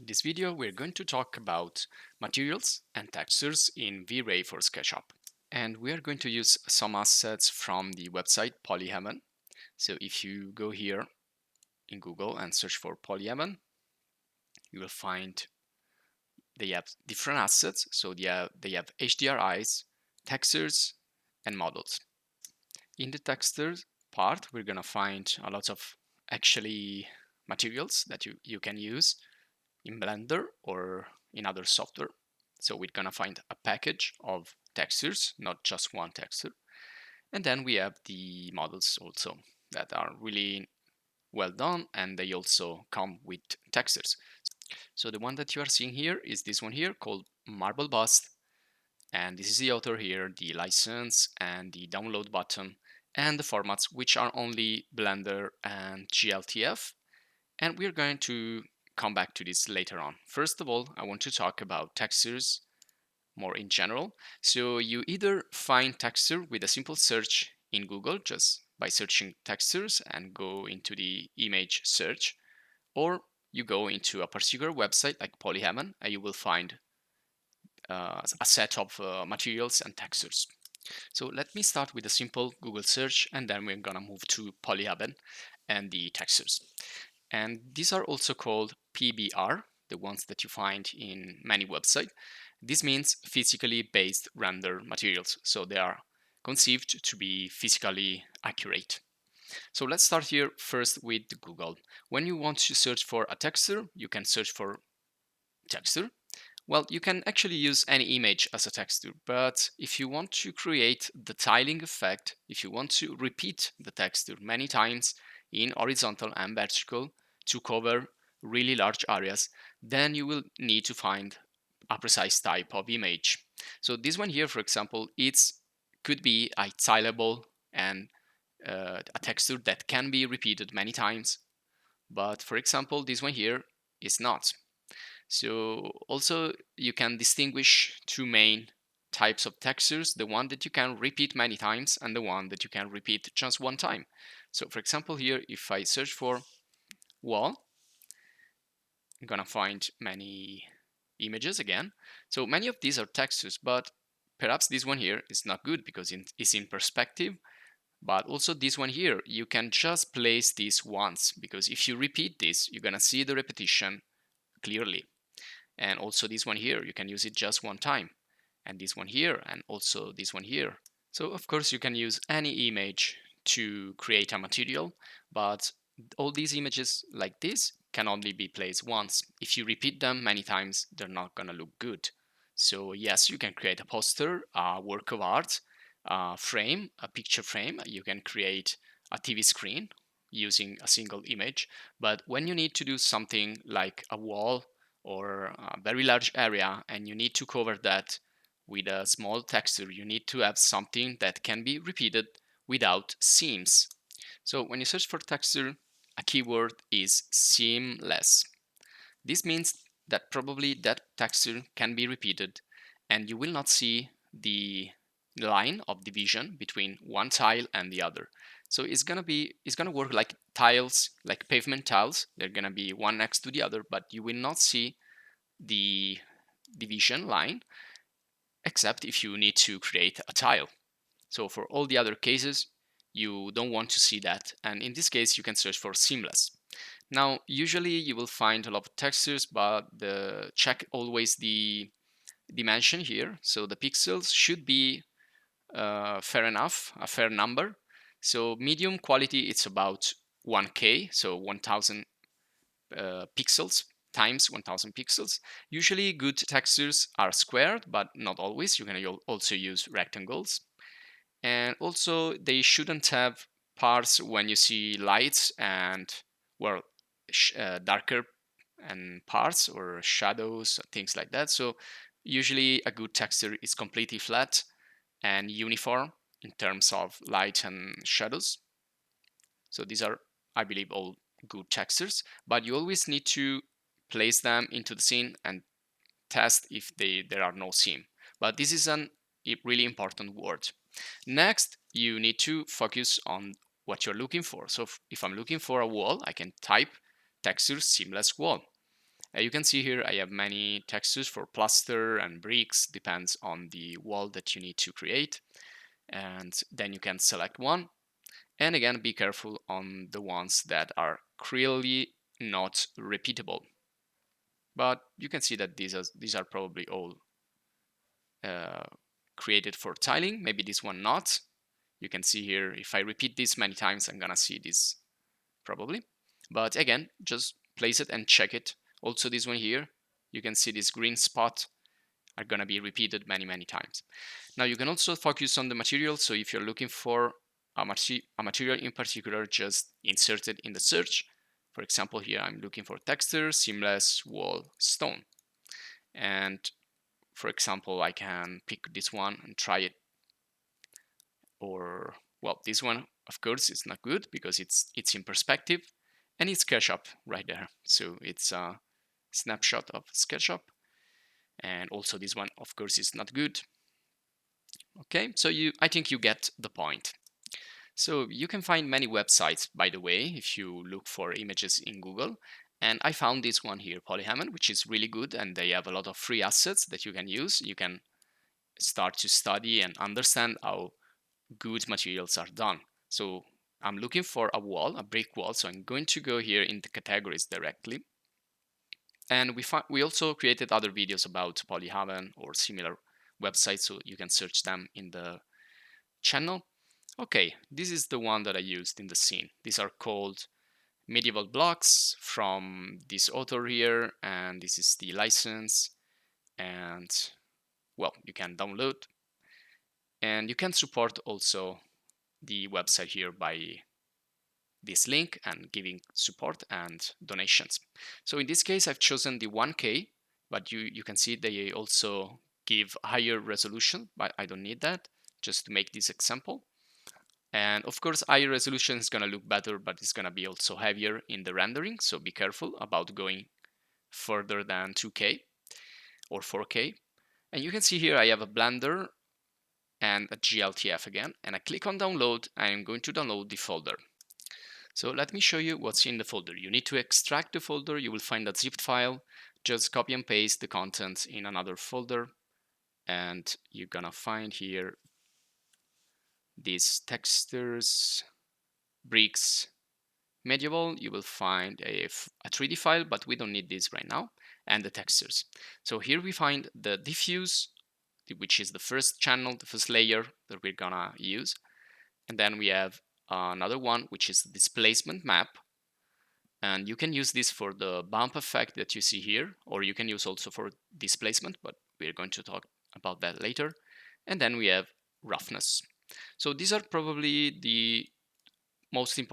In this video, we're going to talk about materials and textures in VRAY for SketchUp. And we are going to use some assets from the website Polyheaven. So if you go here in Google and search for Polyheaven, you will find they have different assets. So they have HDRIs, textures, and models. In the textures part, we're going to find a lot of actually materials that you can use in Blender or in other software. So we're gonna find a package of textures, not just one texture. And then we have the models also that are really well done, and they also come with textures. So the one that you are seeing here is this one here called Marble Bust, and this is the author here, the license and the download button, and the formats, which are only Blender and GLTF. And we're going to come back to this later on. First of all, I want to talk about textures more in general. So you either find texture with a simple search in Google, just by searching textures and go into the image search, or you go into a particular website like Polyheaven and you will find a set of materials and textures. So let me start with a simple Google search, and then we're gonna move to Polyheaven and the textures. And these are also called PBR, the ones that you find in many websites. This means physically based render materials. So they are conceived to be physically accurate. So let's start here first with Google. When you want to search for a texture, you can search for texture. Well, you can actually use any image as a texture, but if you want to create the tiling effect, if you want to repeat the texture many times in horizontal and vertical to cover really large areas, then you will need to find a precise type of image. So this one here, for example, could be a tileable and a texture that can be repeated many times. But for example, this one here is not. So also you can distinguish two main types of textures, the one that you can repeat many times and the one that you can repeat just one time. So for example here, if I search for wall, I'm gonna find many images again. So many of these are textures, but perhaps this one here is not good because it's in perspective. But also this one here, you can just place this once, because if you repeat this, you're gonna see the repetition clearly. And also this one here, you can use it just one time. And this one here, and also this one here. So of course you can use any image to create a material, but all these images like this can only be placed once. If you repeat them many times, they're not gonna look good. So yes, you can create a poster, a work of art, a frame, a picture frame. You can create a TV screen using a single image. But when you need to do something like a wall or a very large area and you need to cover that with a small texture, you need to have something that can be repeated without seams. So when you search for texture, a keyword is seamless. This means that probably that texture can be repeated and you will not see the line of division between one tile and the other. So it's gonna work like tiles, like pavement tiles. They're gonna be one next to the other, but you will not see the division line except if you need to create a tile. So for all the other cases, you don't want to see that. And in this case, you can search for seamless. Now, usually you will find a lot of textures, but check always the dimension here. So the pixels should be fair enough, a fair number. So medium quality, it's about 1K, so 1000 pixels times 1000 pixels. Usually good textures are squared, but not always. You can also use rectangles. And also they shouldn't have parts when you see lights and, well, darker and parts or shadows, things like that. So usually a good texture is completely flat and uniform in terms of light and shadows. So these are, I believe, all good textures, but you always need to place them into the scene and test if there are no seam. But this is a really important word. Next, you need to focus on what you're looking for. So if I'm looking for a wall, I can type texture seamless wall. You can see here I have many textures for plaster and bricks, depends on the wall that you need to create. And then you can select one. And again, be careful on the ones that are clearly not repeatable. But you can see that these are probably all created for tiling. Maybe this one not. You can see here, if I repeat this many times, I'm gonna see this probably. But again, just place it and check it. Also this one here, you can see this green spot are gonna be repeated many times. Now you can also focus on the material. So if you're looking for a material in particular, just insert it in the search. For example, here I'm looking for texture, seamless wall stone. And for example, I can pick this one and try it. Or, well, this one, of course, is not good because it's in perspective and it's SketchUp right there. So it's a snapshot of SketchUp. And also this one, of course, is not good. Okay, so I think you get the point. So you can find many websites, by the way, if you look for images in Google. And I found this one here, Polyhammon, which is really good. And they have a lot of free assets that you can use. You can start to study and understand how good materials are done. So I'm looking for a wall, a brick wall. So I'm going to go here in the categories directly. And we also created other videos about Polyhammon or similar websites, so you can search them in the channel. Okay, this is the one that I used in the scene. These are called medieval blocks from this author here, and this is the license. And well, you can download, and you can support also the website here by this link and giving support and donations. So in this case, I've chosen the 1K, but you can see they also give higher resolution, but I don't need that, just to make this example. And of course, higher resolution is going to look better, but it's going to be also heavier in the rendering. So be careful about going further than 2K or 4K. And you can see here I have a Blender and a GLTF again. And I click on download. I'm going to download the folder. So let me show you what's in the folder. You need to extract the folder. You will find a zipped file. Just copy and paste the contents in another folder. And you're going to find here these textures, bricks, medieval. You will find a 3D file, but we don't need this right now, and the textures. So here we find the diffuse, which is the first channel, the first layer that we're gonna use. And then we have another one, which is the displacement map. And you can use this for the bump effect that you see here, or you can use also for displacement, but we're going to talk about that later. And then we have roughness. So these are probably the most important